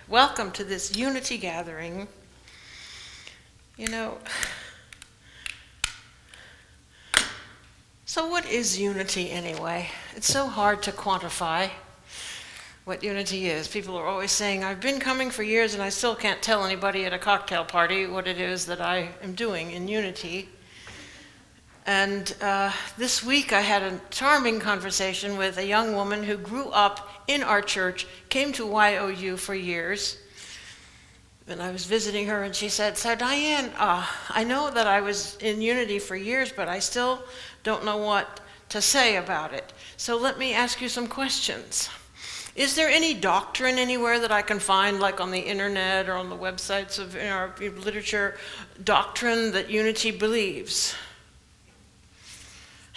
Welcome to this unity gathering. So what is unity anyway? It's so hard to quantify what unity is. People are always saying, I've been coming for years and I still can't tell anybody at a cocktail party what it is that I am doing in unity. And this week I had a charming conversation with a young woman who grew up in our church, came to YOU for years. And I was visiting her and she said, so Diane, I know that I was in unity for years, but I still don't know what to say about it. So let me ask you some questions. Is there any doctrine anywhere that I can find, like on the internet or on the websites of our literature, doctrine that unity believes?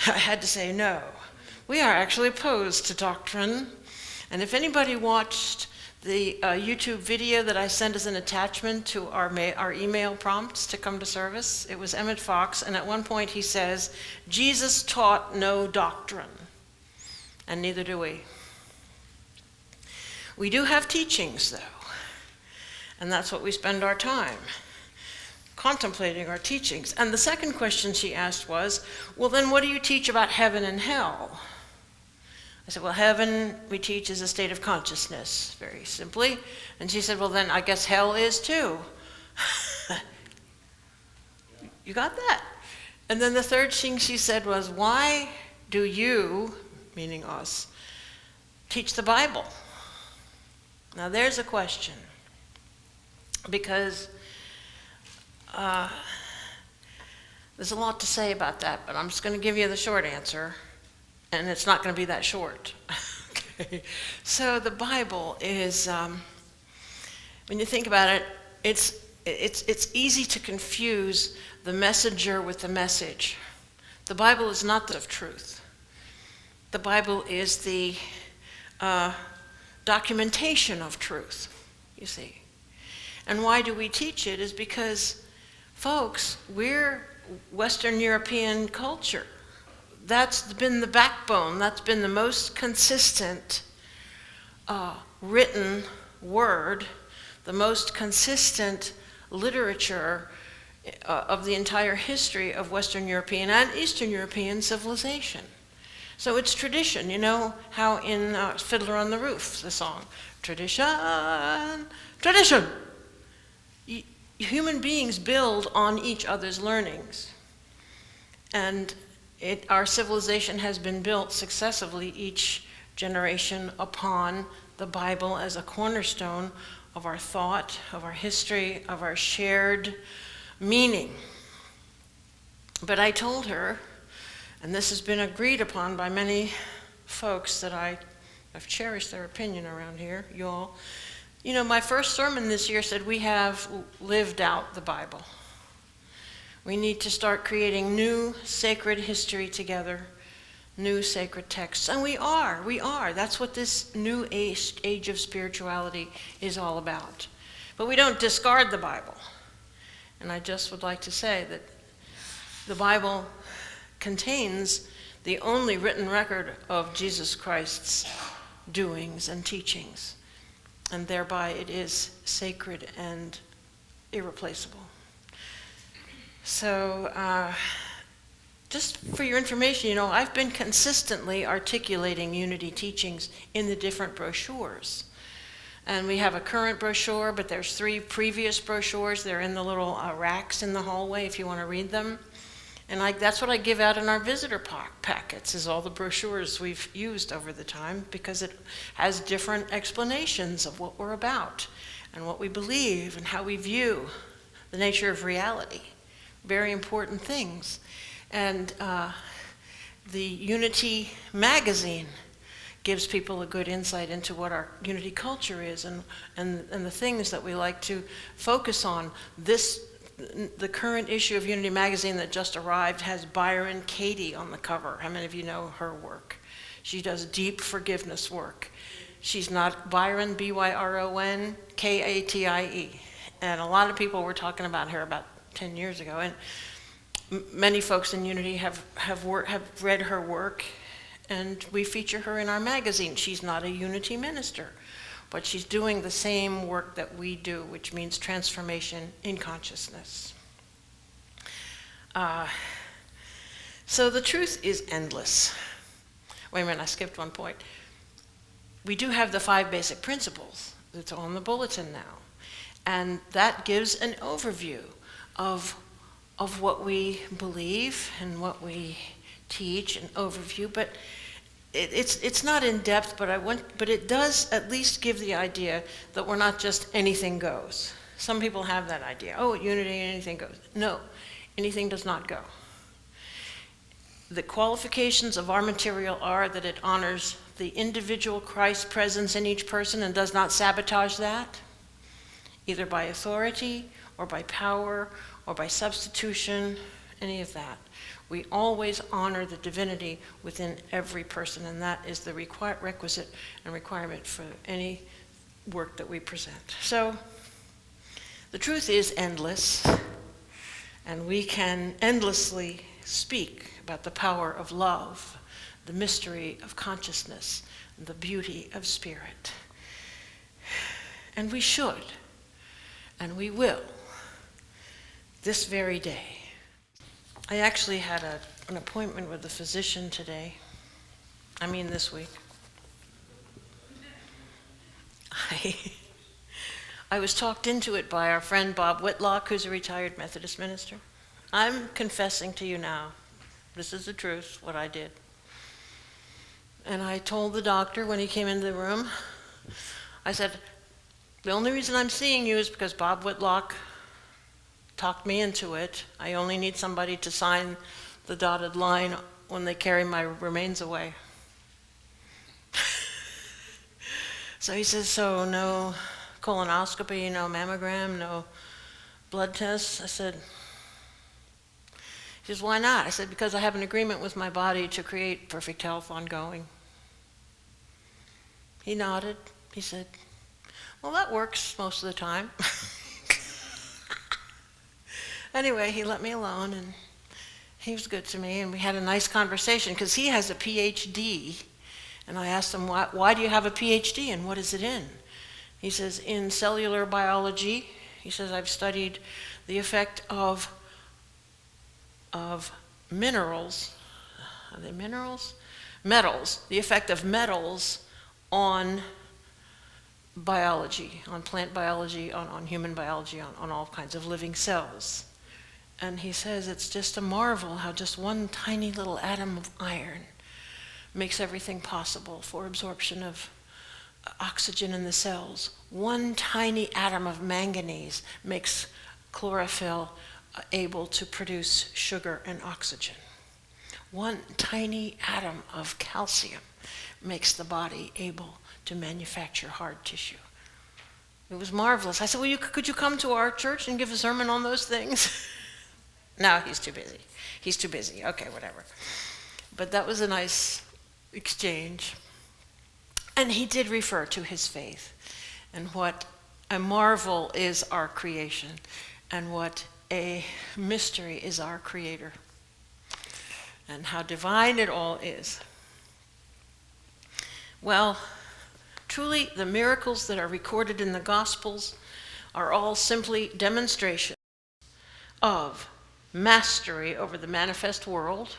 I had to say no. We are actually opposed to doctrine. And if anybody watched the YouTube video that I sent as an attachment to our email prompts to come to service, it was Emmett Fox, and at one point he says, Jesus taught no doctrine, and neither do we. We do have teachings, though, and that's what we spend our time contemplating, our teachings. And the second question she asked was, well, then what do you teach about heaven and hell? I said, well, heaven, we teach, is a state of consciousness, very simply. And she said, well, then I guess hell is too. You got that? And then the third thing she said was, why do you, meaning us, teach the Bible? Now there's a question. Because there's a lot to say about that, but I'm just going to give you the short answer. And it's not going to be that short. Okay. So the Bible is, when you think about it, it's easy to confuse the messenger with the message. The Bible is not the of truth. The Bible is the documentation of truth, you see. And why do we teach it is because, folks, we're Western European culture. That's been the backbone, that's been the most consistent written word, the most consistent literature of the entire history of Western European and Eastern European civilization. So it's tradition, you know how in Fiddler on the Roof, the song, tradition, tradition. Human beings build on each other's learnings. And our civilization has been built successively each generation upon the Bible as a cornerstone of our thought, of our history, of our shared meaning. But I told her, and this has been agreed upon by many folks that I've cherished their opinion around here, you all. You know, my first sermon this year said we have lived out the Bible. We need to start creating new sacred history together, new sacred texts. And we are. That's what this new age of spirituality is all about. But we don't discard the Bible. And I just would like to say that the Bible contains the only written record of Jesus Christ's doings and teachings. And thereby it is sacred and irreplaceable. So just for your information, you know, I've been consistently articulating unity teachings in the different brochures. And we have a current brochure, but there's 3 previous brochures. They're in the little racks in the hallway if you want to read them. And that's what I give out in our visitor packets, is all the brochures we've used over the time, because it has different explanations of what we're about and what we believe and how we view the nature of reality. Very important things. And the Unity magazine gives people a good insight into what our unity culture is and the things that we like to focus on. The current issue of Unity magazine that just arrived has Byron Katie on the cover. How many of you know her work? She does deep forgiveness work. She's not Byron, B-Y-R-O-N, K-A-T-I-E. And a lot of people were talking about her about 10 years ago, and many folks in Unity have read her work, and we feature her in our magazine. She's not a Unity minister, but she's doing the same work that we do, which means transformation in consciousness. So the truth is endless. Wait a minute, I skipped one point. We do have the 5 basic principles. It's on the bulletin now. And that gives an overview of what we believe and what we teach, an overview. But it's not in depth, but it does at least give the idea that we're not just anything goes. Some people have that idea. Oh, at Unity, anything goes. No, anything does not go. The qualifications of our material are that it honors the individual Christ presence in each person and does not sabotage that, either by authority or by power or by substitution, any of that. We always honor the divinity within every person, and that is the requisite and requirement for any work that we present. So the truth is endless, and we can endlessly speak about the power of love, the mystery of consciousness, the beauty of spirit. And we should, and we will, this very day. I actually had an appointment with a physician today. This week. I was talked into it by our friend Bob Whitlock, who's a retired Methodist minister. I'm confessing to you now. This is the truth, what I did. And I told the doctor when he came into the room, I said, the only reason I'm seeing you is because Bob Whitlock talked me into it. I only need somebody to sign the dotted line when they carry my remains away. So he says, so no colonoscopy, no mammogram, no blood tests? I said, he says, why not? I said, because I have an agreement with my body to create perfect health ongoing. He nodded. He said, well, that works most of the time. Anyway, he let me alone, and he was good to me, and we had a nice conversation, because he has a PhD, and I asked him, why do you have a PhD, and what is it in? He says, in cellular biology. He says, I've studied the effect of minerals. Are they minerals? Metals. The effect of metals on biology, on plant biology, on human biology, on all kinds of living cells. And he says it's just a marvel how just one tiny little atom of iron makes everything possible for absorption of oxygen in the cells. One tiny atom of manganese makes chlorophyll able to produce sugar and oxygen. One tiny atom of calcium makes the body able to manufacture hard tissue. It was marvelous. I said, well, could you come to our church and give a sermon on those things? No, he's too busy. He's too busy. Okay, whatever. But that was a nice exchange. And he did refer to his faith and what a marvel is our creation and what a mystery is our Creator and how divine it all is. Well, truly, the miracles that are recorded in the Gospels are all simply demonstrations of mastery over the manifest world,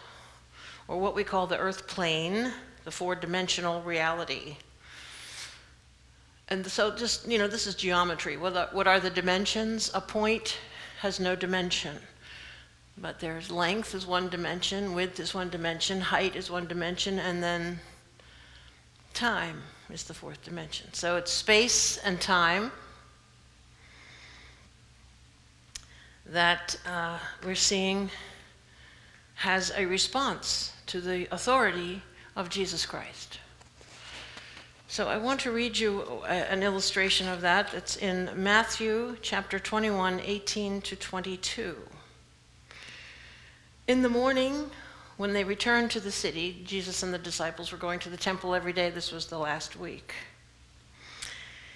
or what we call the earth plane, the four-dimensional reality. And so just, this is geometry. What are the dimensions? A point has no dimension. But there's length is one dimension, width is one dimension, height is one dimension, and then time is the fourth dimension. So it's space and time that we're seeing has a response to the authority of Jesus Christ. So I want to read you an illustration of that. It's in Matthew chapter 21, 18 to 22. In the morning, when they returned to the city, Jesus and the disciples were going to the temple every day. This was the last week.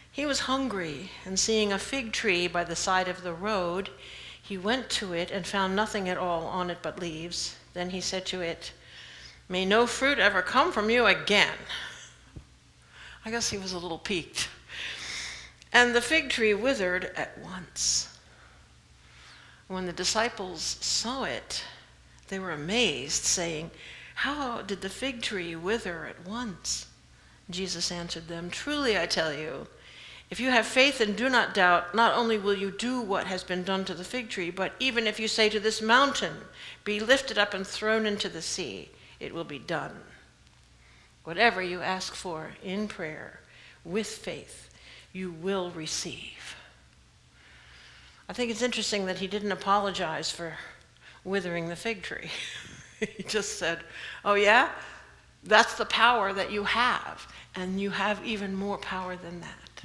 He was hungry, and seeing a fig tree by the side of the road, he went to it and found nothing at all on it but leaves. Then he said to it, "May no fruit ever come from you again." I guess he was a little piqued. And the fig tree withered at once. When the disciples saw it, they were amazed, saying, "How did the fig tree wither at once?" Jesus answered them, "Truly I tell you, if you have faith and do not doubt, not only will you do what has been done to the fig tree, but even if you say to this mountain, 'Be lifted up and thrown into the sea,' it will be done. Whatever you ask for in prayer, with faith, you will receive." I think it's interesting that he didn't apologize for withering the fig tree. He just said, "Oh yeah, that's the power that you have, and you have even more power than that."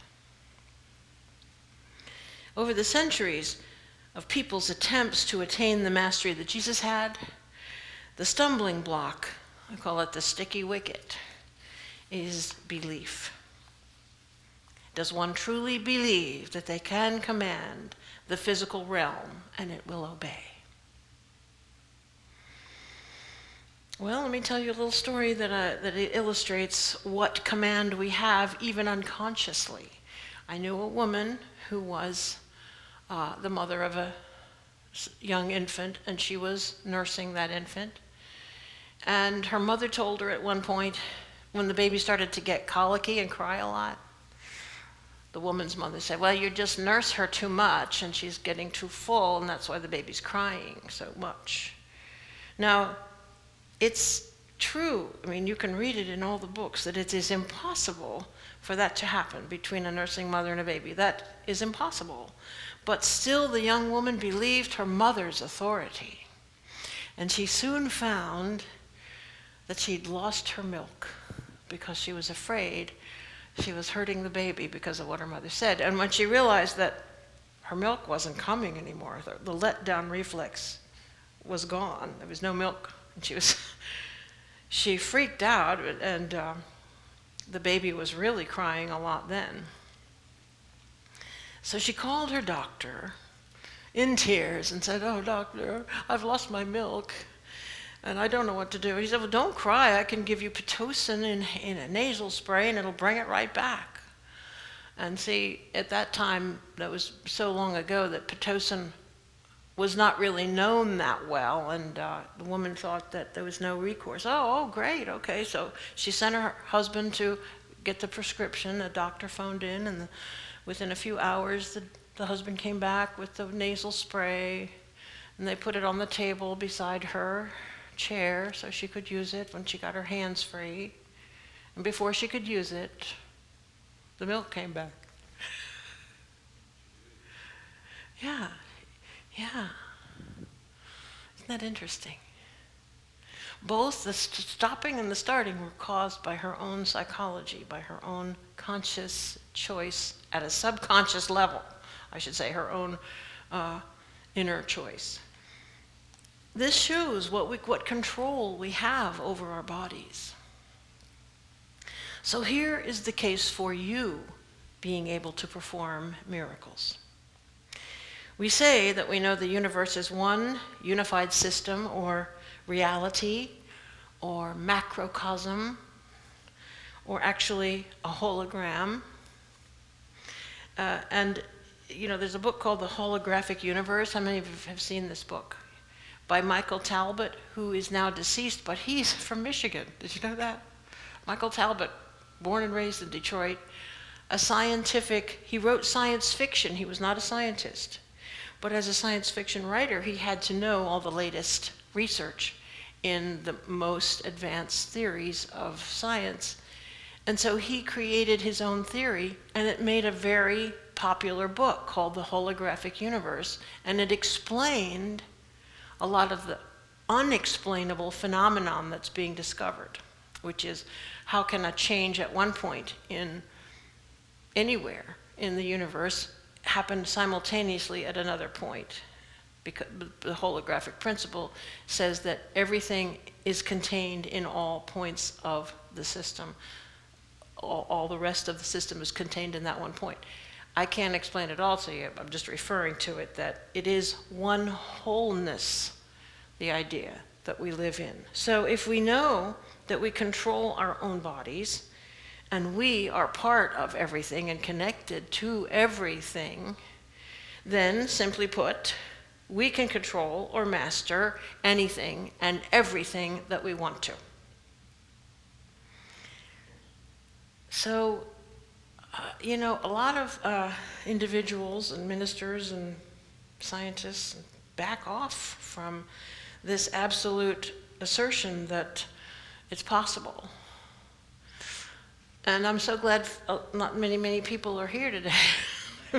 Over the centuries of people's attempts to attain the mastery that Jesus had, the stumbling block, I call it the sticky wicket, is belief. Does one truly believe that they can command the physical realm and it will obey? Well, let me tell you a little story that it illustrates what command we have even unconsciously. I knew a woman who was the mother of a young infant, and she was nursing that infant. And her mother told her at one point, when the baby started to get colicky and cry a lot, the woman's mother said, "Well, you just nurse her too much, and she's getting too full, and that's why the baby's crying so much." Now, it's true. I mean, you can read it in all the books that it is impossible for that to happen between a nursing mother and a baby. That is impossible. But still, the young woman believed her mother's authority. And she soon found that she'd lost her milk because she was afraid she was hurting the baby because of what her mother said. And when she realized that her milk wasn't coming anymore, the letdown reflex was gone. There was no milk. And she freaked out, and the baby was really crying a lot then. So she called her doctor in tears and said, "Oh, doctor, I've lost my milk, and I don't know what to do." He said, "Well, don't cry. I can give you Pitocin in a nasal spray, and it'll bring it right back." And see, at that time, that was so long ago that Pitocin was not really known that well, and the woman thought that there was no recourse. Oh, great, okay. So she sent her husband to get the prescription. A doctor phoned in, and within a few hours, the husband came back with the nasal spray, and they put it on the table beside her chair so she could use it when she got her hands free. And before she could use it, the milk came back. Yeah. Isn't that interesting? Both the stopping and the starting were caused by her own psychology, by her own conscious choice at a subconscious level. I should say her own inner choice. This shows what control we have over our bodies. So here is the case for you being able to perform miracles. We say that we know the universe is one unified system or reality or macrocosm or actually a hologram. And there's a book called The Holographic Universe. How many of you have seen this book? By Michael Talbot, who is now deceased, but he's from Michigan. Did you know that? Michael Talbot, born and raised in Detroit, he wrote science fiction. He was not a scientist. But as a science fiction writer, he had to know all the latest research in the most advanced theories of science. And so he created his own theory, and it made a very popular book called The Holographic Universe, and it explained a lot of the unexplainable phenomenon that's being discovered, which is how can a change at one point in anywhere in the universe happen simultaneously at another point? Because the holographic principle says that everything is contained in all points of the system. All the rest of the system is contained in that one point. I can't explain it all to you. I'm just referring to it, that it is one wholeness, the idea that we live in. So if we know that we control our own bodies and we are part of everything and connected to everything, then, simply put, we can control or master anything and everything that we want to. So, a lot of individuals and ministers and scientists back off from this absolute assertion that it's possible. And I'm so glad not many people are here today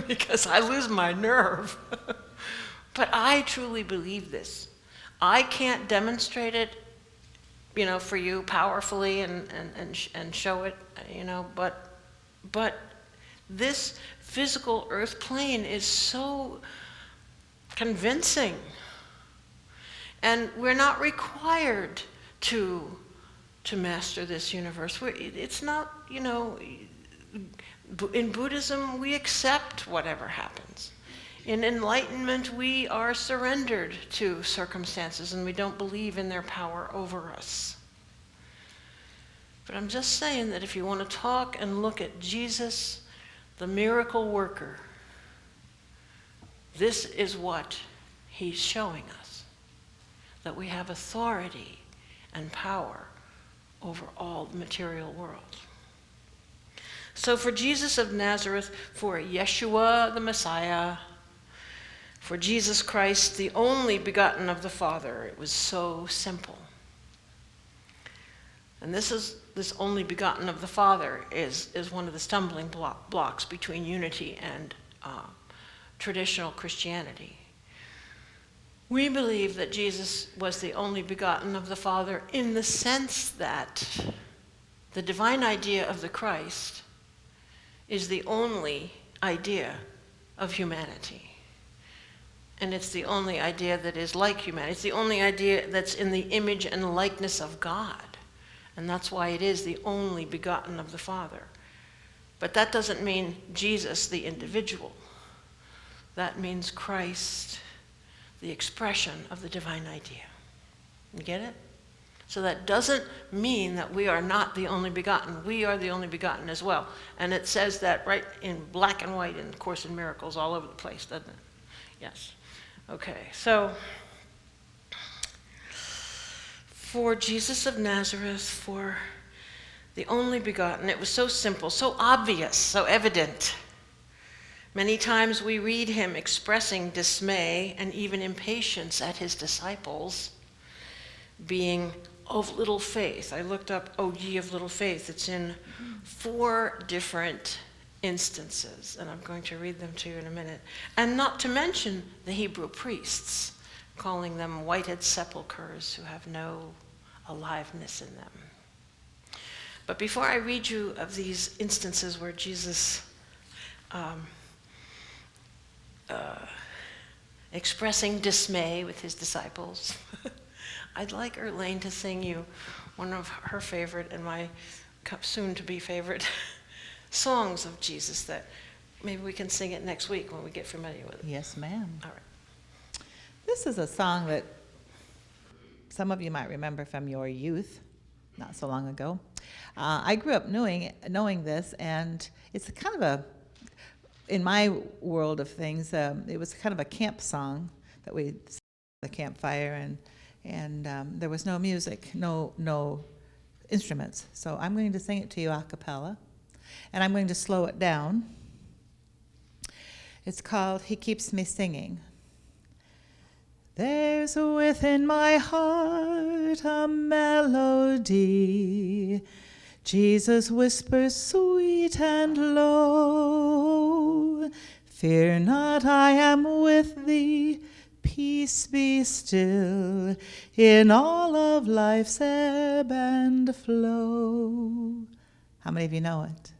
because I lose my nerve. But I truly believe this. I can't demonstrate it, for you powerfully and show it, but this physical earth plane is so convincing. And we're not required to master this universe. It's not, in Buddhism, we accept whatever happens. In enlightenment, we are surrendered to circumstances and we don't believe in their power over us. But I'm just saying that if you want to talk and look at Jesus, the miracle worker, this is what he's showing us, that we have authority and power over all the material world. So for Jesus of Nazareth, for Yeshua the Messiah, for Jesus Christ, the only begotten of the Father, it was so simple. And this only begotten of the Father is one of the stumbling blocks between unity and traditional Christianity. We believe that Jesus was the only begotten of the Father in the sense that the divine idea of the Christ is the only idea of humanity. And it's the only idea that is like humanity. It's the only idea that's in the image and likeness of God. And that's why it is the only begotten of the Father. But that doesn't mean Jesus, the individual. That means Christ, the expression of the divine idea. You get it? So that doesn't mean that we are not the only begotten. We are the only begotten as well. And it says that right in black and white in Course in Miracles all over the place, doesn't it? Yes. Okay, so for Jesus of Nazareth, for the only begotten, it was so simple, so obvious, so evident. Many times we read him expressing dismay and even impatience at his disciples being of little faith. I looked up, O ye of little faith. It's in 4 different instances, and I'm going to read them to you in a minute. And not to mention the Hebrew priests, calling them whited sepulchres who have no aliveness in them. But before I read you of these instances where Jesus expressing dismay with his disciples, I'd like Erlaine to sing you one of her favorite and my soon-to-be favorite songs of Jesus that maybe we can sing it next week when we get familiar with it. Yes, ma'am. All right. This is a song that some of you might remember from your youth, not so long ago. I grew up knowing this, and it's kind of in my world of things, it was kind of a camp song that we sang at the campfire, and there was no music, no instruments. So I'm going to sing it to you a cappella, and I'm going to slow it down. It's called He Keeps Me Singing. There's within my heart a melody. Jesus whispers sweet and low. Fear not, I am with thee. Peace be still in all of life's ebb and flow. How many of you know it?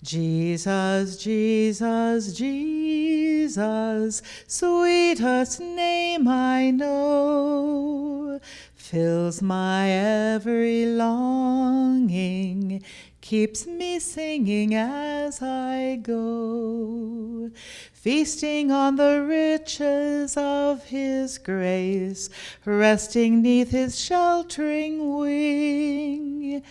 Jesus, Jesus, Jesus, sweetest name I know, fills my every longing, keeps me singing as I go, feasting on the riches of his grace, resting 'neath his sheltering wing.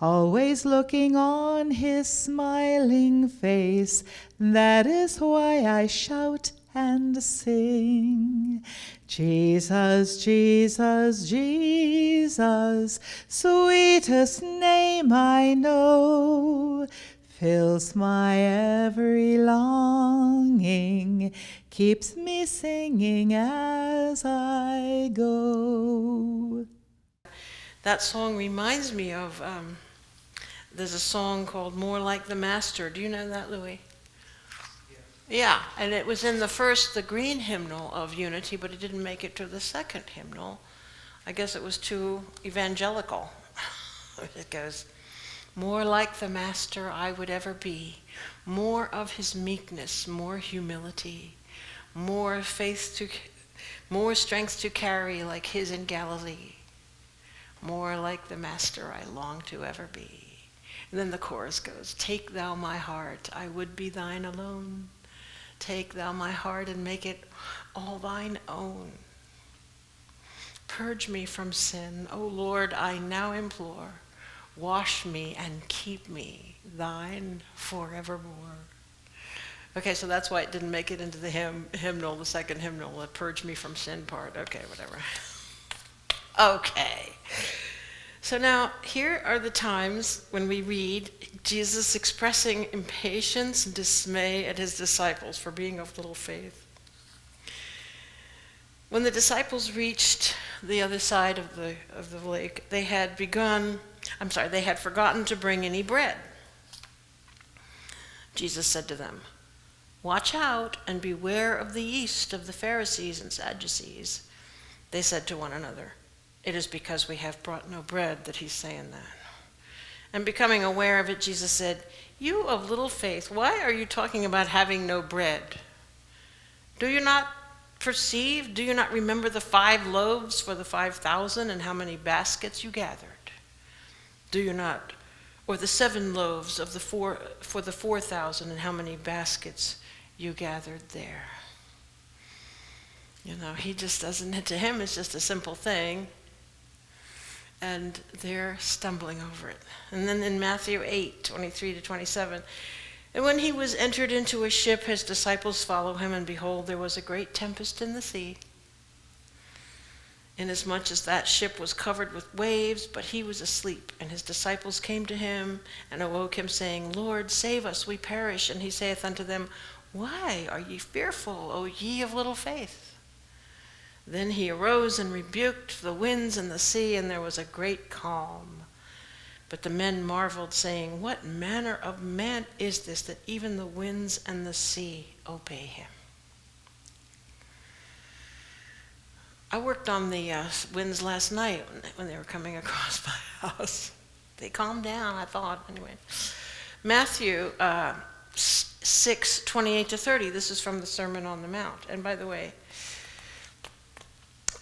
always looking on his smiling face. That is why I shout and sing. Jesus, Jesus, Jesus, sweetest name I know, fills my every longing, keeps me singing as I go. That song reminds me of, there's a song called More Like the Master. Do you know that, Louis? Yeah, and it was in the green hymnal of Unity, but it didn't make it to the second hymnal. I guess it was too evangelical. It goes, more like the Master I would ever be, more of his meekness, more humility, more strength to carry like his in Galilee, more like the Master I long to ever be. And then the chorus goes, take thou my heart, I would be thine alone. Take thou my heart and make it all thine own. Purge me from sin, O Lord, I now implore. Wash me and keep me thine forevermore. Okay, so that's why it didn't make it into the hymnal, the second hymnal, the purge me from sin part. Okay, whatever. Okay. So now, here are the times when we read Jesus expressing impatience and dismay at his disciples for being of little faith. When the disciples reached the other side of the lake, they had forgotten to bring any bread. Jesus said to them, watch out and beware of the yeast of the Pharisees and Sadducees. They said to one another, it is because we have brought no bread that he's saying that. And becoming aware of it, Jesus said, you of little faith, why are you talking about having no bread? Do you not perceive? Do you not remember the 5 loaves for the 5,000 and how many baskets you gathered? Do you not? Or the 7 loaves of for the 4,000 and how many baskets you gathered there? You know, he just doesn't, to him it's just a simple thing. And they're stumbling over it. And then in Matthew 8:23-27, and when he was entered into a ship, his disciples followed him, and behold, there was a great tempest in the sea, inasmuch as that ship was covered with waves, but he was asleep. And his disciples came to him and awoke him, saying, Lord, save us, we perish. And he saith unto them, why are ye fearful, O ye of little faith? Then he arose and rebuked the winds and the sea, and there was a great calm. But the men marveled, saying, what manner of man is this, that even the winds and the sea obey him? I worked on the winds last night when they were coming across my house. They calmed down, I thought, anyway. Matthew 6:28-30, this is from the Sermon on the Mount. And by the way,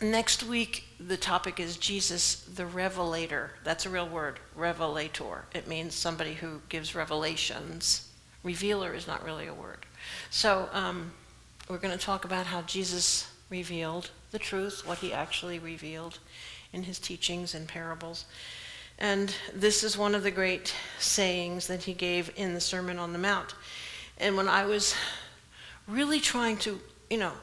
next week, the topic is Jesus the Revelator. That's a real word, Revelator. It means somebody who gives revelations. Revealer is not really a word. So we're going to talk about how Jesus revealed the truth, what he actually revealed in his teachings and parables. And this is one of the great sayings that he gave in the Sermon on the Mount. And when I was really trying to,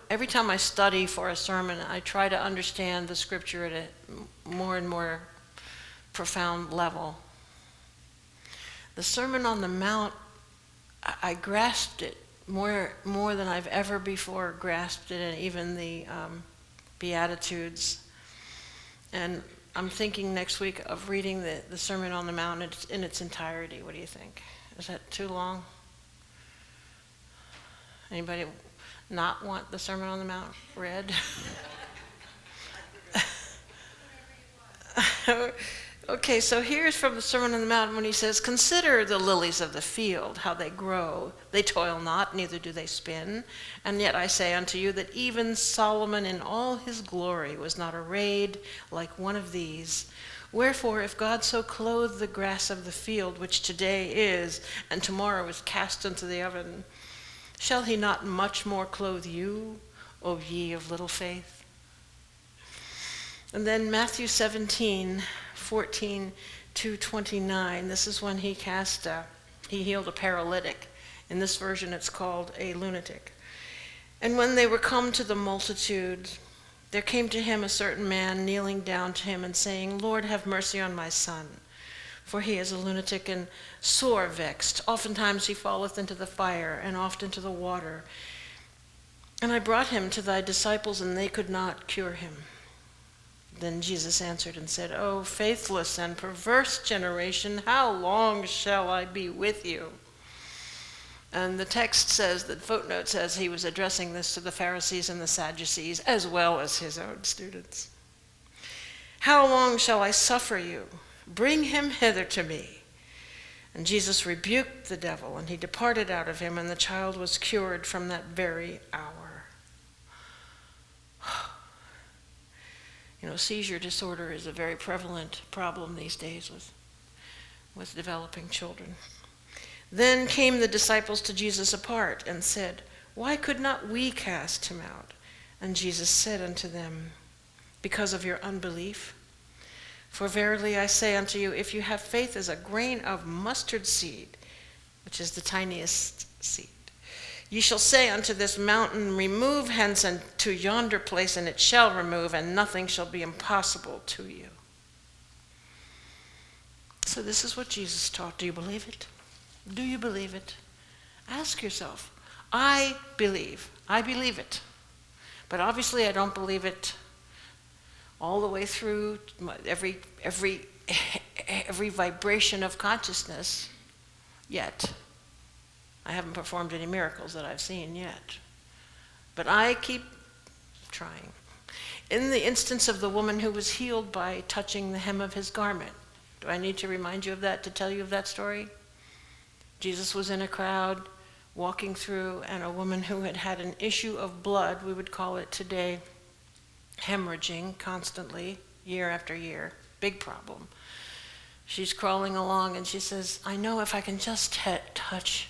every time I study for a sermon, I try to understand the scripture at a more and more profound level. The Sermon on the Mount, I grasped it more than I've ever before grasped it, and even the Beatitudes. And I'm thinking next week of reading the Sermon on the Mount in its entirety. What do you think? Is that too long? Anybody not want the Sermon on the Mount read? Okay, so here's from the Sermon on the Mount when he says, consider the lilies of the field, how they grow. They toil not, neither do they spin. And yet I say unto you that even Solomon in all his glory was not arrayed like one of these. Wherefore, if God so clothe the grass of the field, which today is, and tomorrow is cast into the oven, shall he not much more clothe you, O ye of little faith? And then Matthew 17:14 2:29. This is when he healed a paralytic. In this version, it's called a lunatic. And when they were come to the multitude, there came to him a certain man, kneeling down to him and saying, Lord, have mercy on my son, for he is a lunatic and sore vexed. Oftentimes he falleth into the fire, and oft into the water. And I brought him to thy disciples, and they could not cure him. Then Jesus answered and said, O faithless and perverse generation, how long shall I be with you? And the text says, the footnote says, he was addressing this to the Pharisees and the Sadducees, as well as his own students. How long shall I suffer you? Bring him hither to me. And Jesus rebuked the devil, and he departed out of him, and the child was cured from that very hour. You know, seizure disorder is a very prevalent problem these days with developing children. Then came the disciples to Jesus apart and said, Why could not we cast him out? And Jesus said unto them, Because of your unbelief. For verily I say unto you, if you have faith as a grain of mustard seed, which is the tiniest seed, ye shall say unto this mountain, Remove hence and to yonder place, and it shall remove, and nothing shall be impossible to you. So this is what Jesus taught. Do you believe it? Do you believe it? Ask yourself. I believe it. But obviously I don't believe it all the way through every vibration of consciousness yet. I haven't performed any miracles that I've seen yet. But I keep trying. In the instance of the woman who was healed by touching the hem of his garment, do I need to remind you of that, to tell you of that story? Jesus was in a crowd walking through, and a woman who had had an issue of blood, we would call it today, hemorrhaging constantly, year after year, big problem. She's crawling along, and she says, I know if I can just touch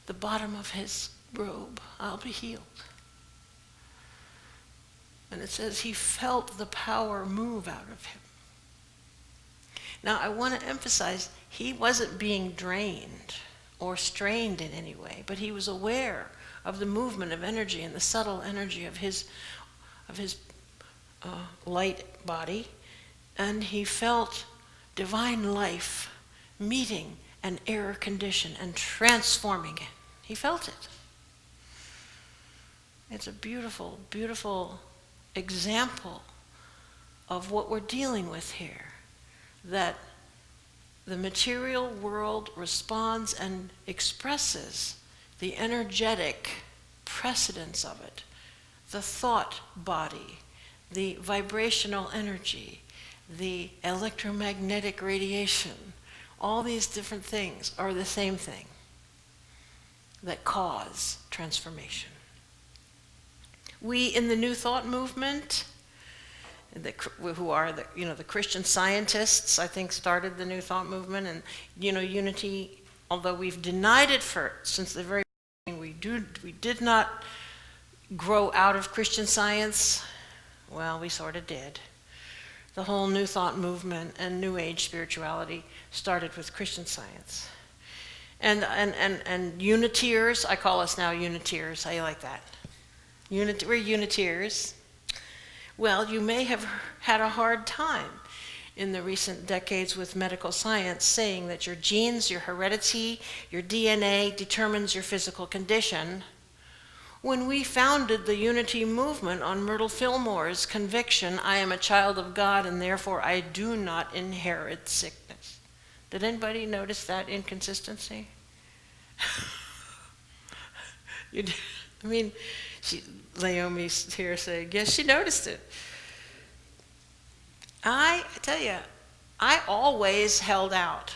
the bottom of his robe, I'll be healed. And it says he felt the power move out of him. Now, I want to emphasize, he wasn't being drained or strained in any way, but he was aware of the movement of energy and the subtle energy of his light body, and he felt divine life meeting an error condition and transforming it. He felt it. It's a beautiful, beautiful example of what we're dealing with here, that the material world responds and expresses the energetic precedence of it, the thought body, the vibrational energy, the electromagnetic radiation. All these different things are the same thing that cause transformation. We in the New Thought movement, who are the Christian scientists, I think, started the New Thought movement, and unity. Although we've denied it since the very beginning, we did not grow out of Christian Science. Well, we sort of did. The whole New Thought movement and New Age spirituality started with Christian Science, and Uniteers. I call us now Uniteers. How you like that? We're Uniteers. Well, you may have had a hard time in the recent decades with medical science saying that your genes, your heredity, your DNA determines your physical condition. When we founded the Unity movement on Myrtle Fillmore's conviction, I am a child of God and therefore I do not inherit sickness. Did anybody notice that inconsistency? Naomi's here saying, yes, she noticed it. I tell you, I always held out,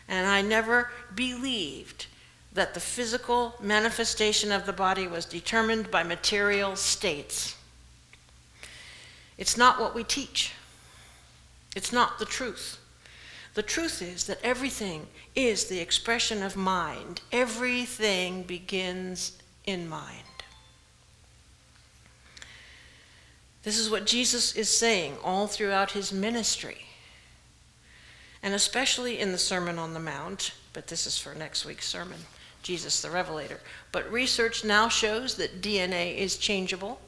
and I never believed that the physical manifestation of the body was determined by material states. It's not what we teach. It's not the truth. The truth is that everything is the expression of mind. Everything begins in mind. This is what Jesus is saying all throughout his ministry. and especially in the Sermon on the Mount, but this is for next week's sermon, Jesus the Revelator. But research now shows that DNA is changeable,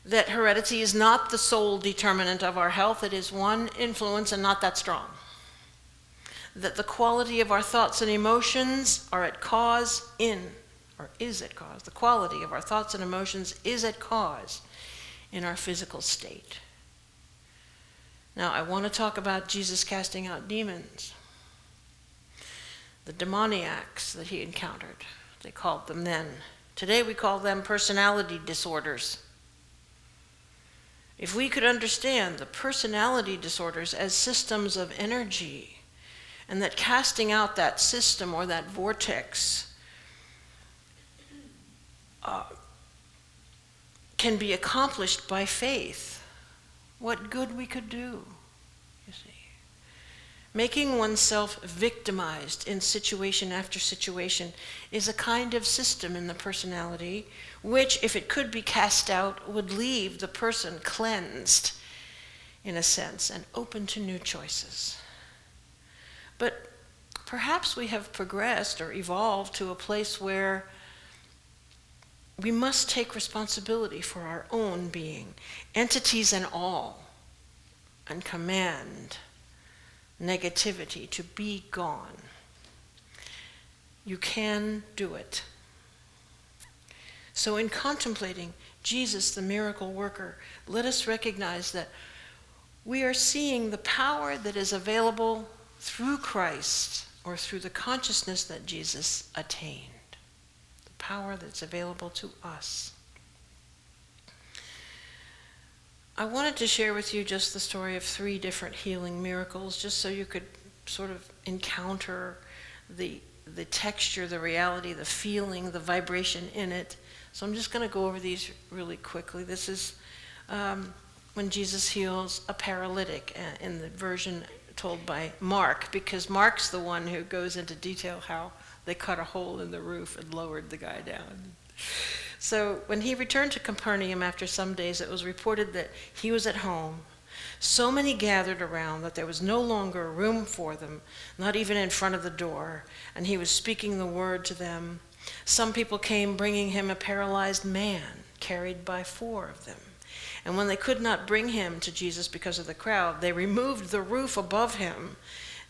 that heredity is not the sole determinant of our health. It is one influence and not that strong. That the quality of our thoughts and emotions are at cause in, or is at cause, the quality of our thoughts and emotions is at cause in our physical state. Now, I want to talk about Jesus casting out demons. The demoniacs that he encountered, they called them then. Today we call them personality disorders. If we could understand the personality disorders as systems of energy, and that casting out that system or that vortex can be accomplished by faith, what good we could do, you see. Making oneself victimized in situation after situation is a kind of system in the personality which, if it could be cast out, would leave the person cleansed, in a sense, and open to new choices. But perhaps we have progressed or evolved to a place where we must take responsibility for our own being, entities and all, and command negativity to be gone. You can do it. So in contemplating Jesus, the miracle worker, let us recognize that we are seeing the power that is available through Christ, or through the consciousness that Jesus attained. The power that's available to us. I wanted to share with you just the story of 3 different healing miracles, just so you could sort of encounter the texture, the reality, the feeling, the vibration in it. So I'm just going to go over these really quickly. This is when Jesus heals a paralytic in the version told by Mark, because Mark's the one who goes into detail how they cut a hole in the roof and lowered the guy down. So when he returned to Capernaum after some days, it was reported that he was at home. So many gathered around that there was no longer room for them, not even in front of the door, and he was speaking the word to them. Some people came bringing him a paralyzed man, carried by 4 of them. And when they could not bring him to Jesus because of the crowd, they removed the roof above him,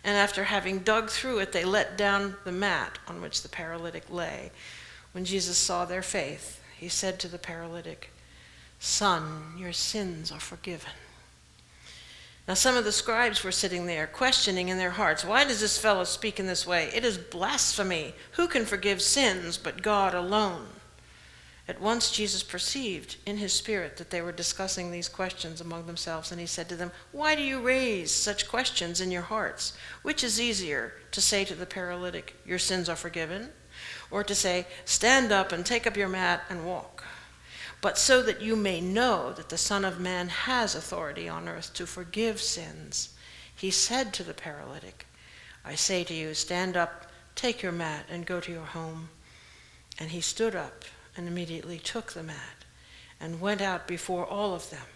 and after having dug through it, they let down the mat on which the paralytic lay. When Jesus saw their faith, he said to the paralytic, "Son, your sins are forgiven." Now some of the scribes were sitting there, questioning in their hearts, "Why does this fellow speak in this way? It is blasphemy. Who can forgive sins but God alone?" At once Jesus perceived in his spirit that they were discussing these questions among themselves, and he said to them, "Why do you raise such questions in your hearts? Which is easier, to say to the paralytic, 'Your sins are forgiven,' or to say, 'Stand up and take up your mat and walk'? But so that you may know that the Son of Man has authority on earth to forgive sins," he said to the paralytic, "I say to you, stand up, take your mat, and go to your home." And he stood up and immediately took the mat and went out before all of them,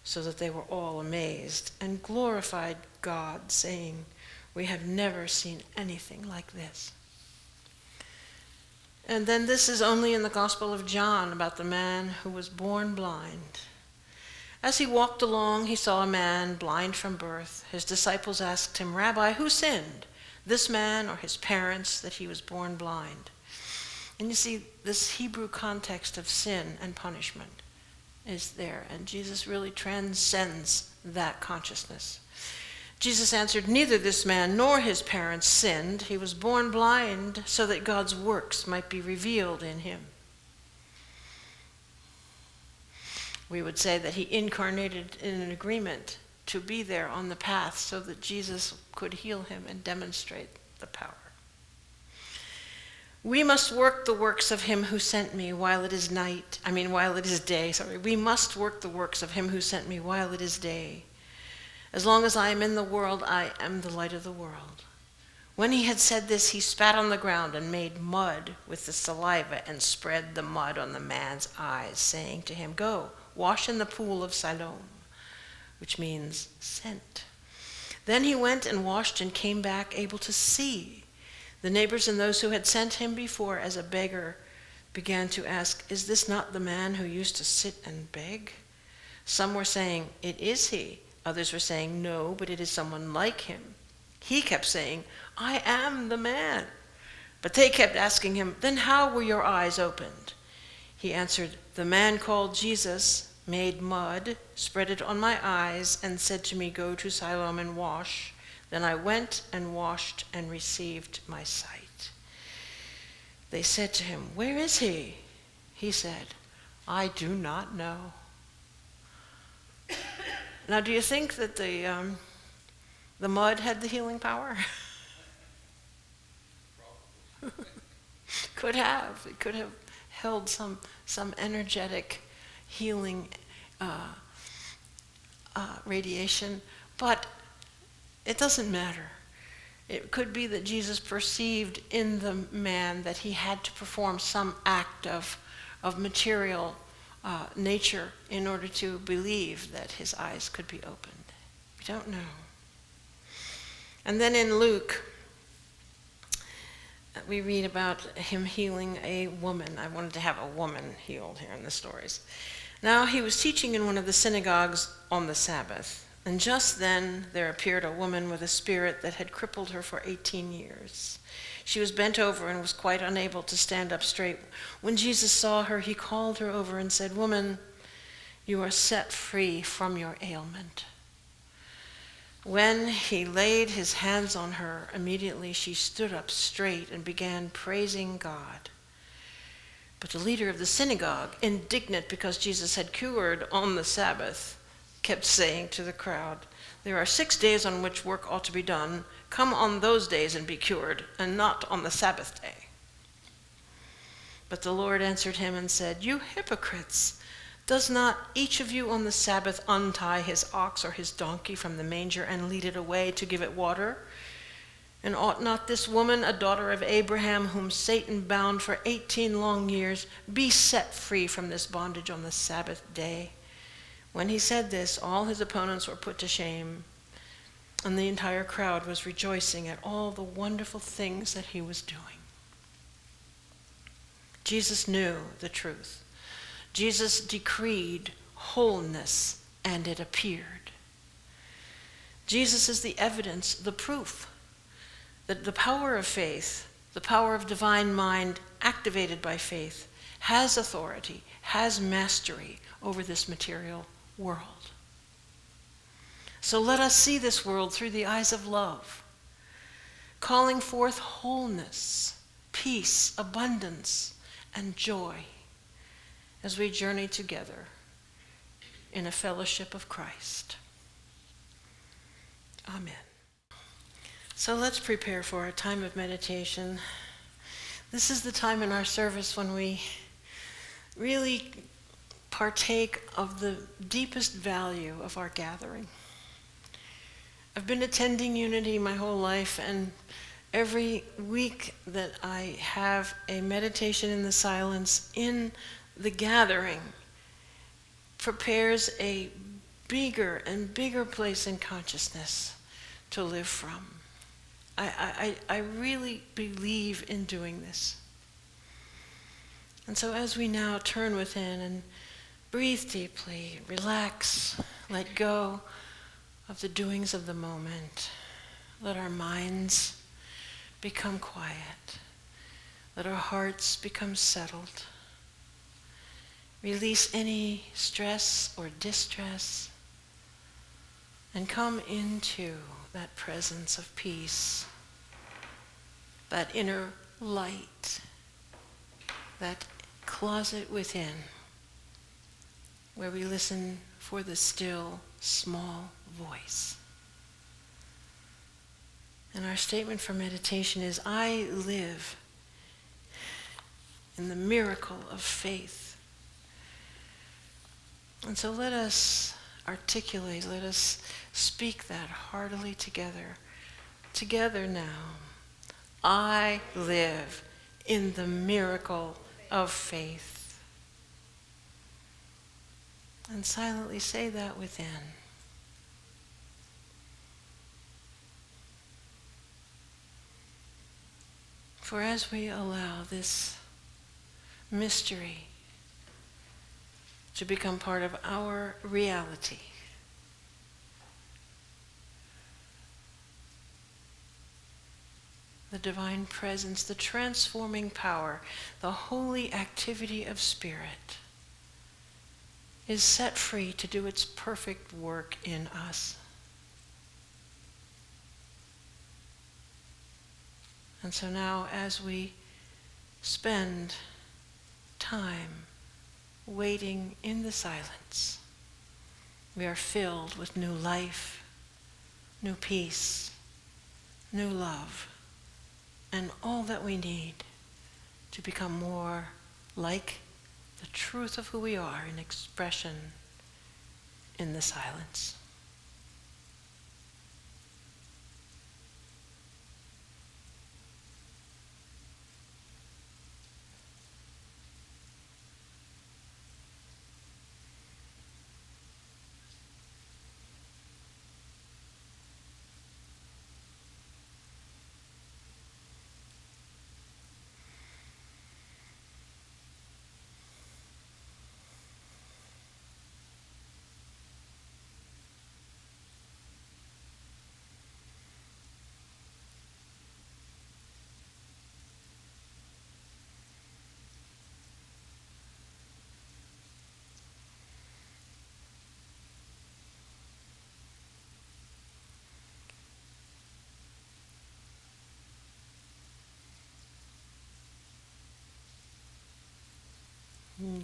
so that they were all amazed and glorified God, saying, "We have never seen anything like this." And then this is only in the Gospel of John about the man who was born blind. As he walked along, he saw a man blind from birth. His disciples asked him, "Rabbi, who sinned, this man or his parents, that he was born blind?" And you see, this Hebrew context of sin and punishment is there, and Jesus really transcends that consciousness. Jesus answered, "Neither this man nor his parents sinned. He was born blind so that God's works might be revealed in him." We would say that he incarnated in an agreement to be there on the path so that Jesus could heal him and demonstrate the power. We must work the works of him who sent me while it is day. We must work the works of him who sent me while it is day. As long as I am in the world, I am the light of the world. When he had said this, he spat on the ground and made mud with the saliva and spread the mud on the man's eyes, saying to him, "Go, wash in the pool of Siloam," which means sent. Then he went and washed and came back able to see. The neighbors and those who had sent him before as a beggar began to ask, "Is this not the man who used to sit and beg?" Some were saying, "It is he." Others were saying, "No, but it is someone like him." He kept saying, "I am the man." But they kept asking him, "Then how were your eyes opened?" He answered, "The man called Jesus made mud, spread it on my eyes, and said to me, 'Go to Siloam and wash.' Then I went and washed and received my sight." They said to him, "Where is he?" He said, "I do not know." Now, do you think that the mud had the healing power? Could have. It could have held some energetic healing radiation, but it doesn't matter. It could be that Jesus perceived in the man that he had to perform some act of material nature in order to believe that his eyes could be opened. We don't know. And then in Luke, we read about him healing a woman. I wanted to have a woman healed here in the stories. Now he was teaching in one of the synagogues on the Sabbath, and just then there appeared a woman with a spirit that had crippled her for 18 years. She was bent over and was quite unable to stand up straight. When Jesus saw her, he called her over and said, "Woman, you are set free from your ailment." When he laid his hands on her, immediately she stood up straight and began praising God. But the leader of the synagogue, indignant because Jesus had cured on the Sabbath, kept saying to the crowd, "There are 6 days on which work ought to be done. Come on those days and be cured, and not on the Sabbath day." But the Lord answered him and said, "You hypocrites! Does not each of you on the Sabbath untie his ox or his donkey from the manger and lead it away to give it water? And ought not this woman, a daughter of Abraham, whom Satan bound for 18 long years, be set free from this bondage on the Sabbath day?" When he said this, all his opponents were put to shame, and the entire crowd was rejoicing at all the wonderful things that he was doing. Jesus knew the truth. Jesus decreed wholeness, and it appeared. Jesus is the evidence, the proof, that the power of faith, the power of divine mind activated by faith, has authority, has mastery over this material world. So let us see this world through the eyes of love, calling forth wholeness, peace, abundance, and joy as we journey together in a fellowship of Christ. Amen. So let's prepare for a time of meditation. This is the time in our service when we really partake of the deepest value of our gathering. I've been attending Unity my whole life, and every week that I have a meditation in the silence in the gathering prepares a bigger and bigger place in consciousness to live from. I really believe in doing this. And so as we now turn within and breathe deeply, relax, let go of the doings of the moment, let our minds become quiet, let our hearts become settled. Release any stress or distress and come into that presence of peace, that inner light, that closet within where we listen for the still, small voice. And our statement for meditation is, I live in the miracle of faith. And so let us articulate, let us speak that heartily together. Together now. I live in the miracle of faith. And silently say that within. For as we allow this mystery to become part of our reality, the divine presence, the transforming power, the holy activity of Spirit is set free to do its perfect work in us. And so now, as we spend time waiting in the silence, we are filled with new life, new peace, new love, and all that we need to become more like the truth of who we are in expression in the silence.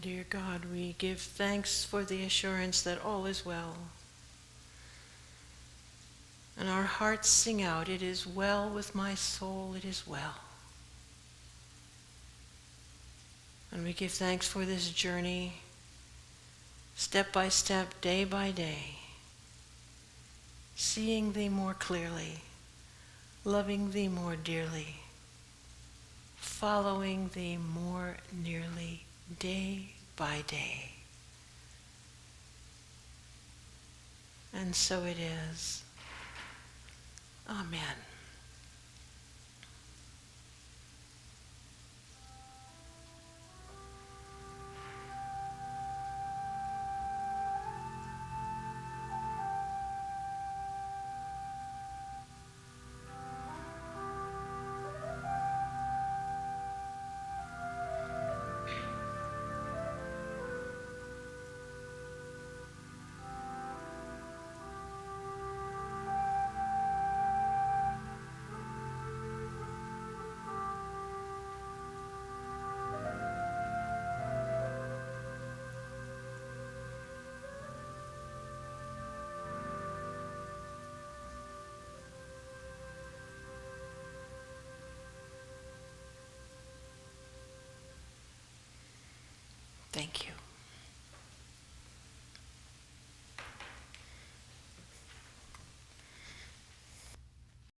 Dear God, we give thanks for the assurance that all is well. And our hearts sing out, "It is well with my soul, it is well." And we give thanks for this journey, step by step, day by day, seeing thee more clearly, loving thee more dearly, following thee more nearly, day by day. And so it is. Amen. Thank you.